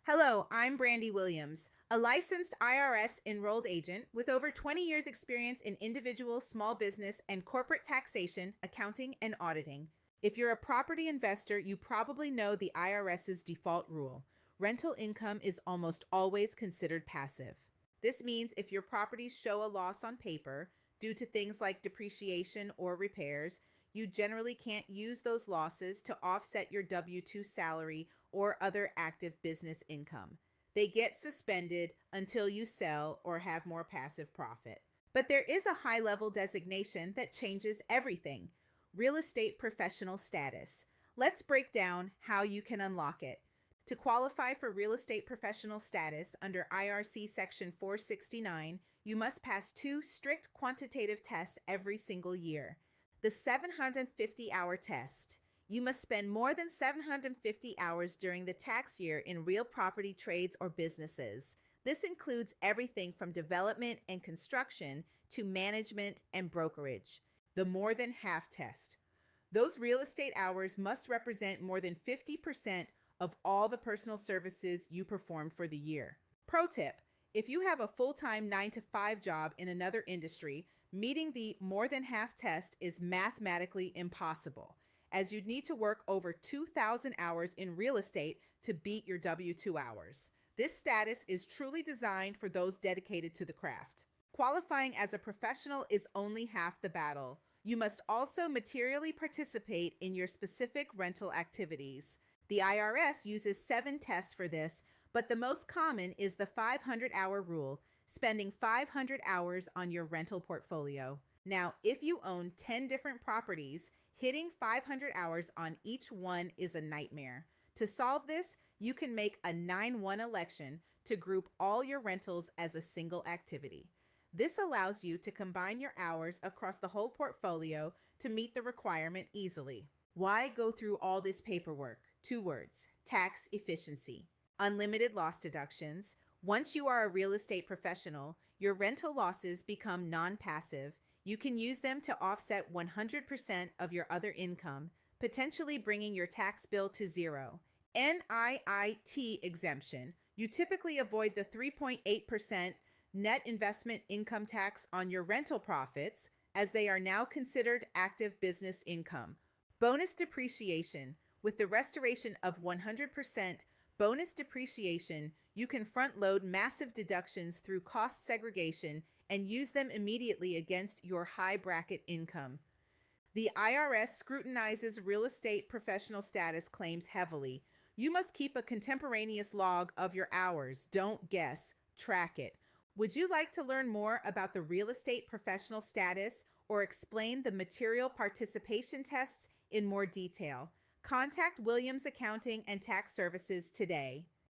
Hello, I'm Brandy Williams, a licensed IRS enrolled agent with over 20 years' experience in individual, small business, and corporate taxation, accounting, and auditing. If you're a property investor, you probably know the IRS's default rule. Rental income is almost always considered passive. This means if your properties show a loss on paper due to things like depreciation or repairs, you generally can't use those losses to offset your W 2 salary or other active business income. They get suspended until you sell or have more passive profit. But there is a high level designation that changes everything: real estate professional status. Let's break down how you can unlock it. To qualify for real estate professional status under IRC Section 469, you must pass two strict quantitative tests every single year. The 750-hour test. You must spend more than 750 hours during the tax year in real property trades or businesses. This includes everything from development and construction to management and brokerage. The more than half test. Those real estate hours must represent more than 50% of all the personal services you performed for the year. Pro tip: if you have a full-time 9 to 5 job in another industry, meeting the more than half test is mathematically impossible, as you'd need to work over 2,000 hours in real estate to beat your W-2 hours. This status is truly designed for those dedicated to the craft. Qualifying as a professional is only half the battle. You must also materially participate in your specific rental activities. The IRS uses 7 tests for this, but the most common is the 500-hour rule, spending 500 hours on your rental portfolio. Now, if you own 10 different properties, hitting 500 hours on each one is a nightmare. To solve this, you can make a 9-1 election to group all your rentals as a single activity. This allows you to combine your hours across the whole portfolio to meet the requirement easily. Why go through all this paperwork? 2 words: tax efficiency. Unlimited loss deductions. Once you are a real estate professional, your rental losses become non-passive. You can use them to offset 100% of your other income, potentially bringing your tax bill to zero. NIIT exemption. You typically avoid the 3.8% net investment income tax on your rental profits, as they are now considered active business income. Bonus depreciation. With the restoration of 100% bonus depreciation, you can front-load massive deductions through cost segregation and use them immediately against your high bracket income. The IRS scrutinizes real estate professional status claims heavily. You must keep a contemporaneous log of your hours. Don't guess, track it. Would you like to learn more about the real estate professional status or explain the material participation tests in more detail? Contact Williams Accounting and Tax Services today.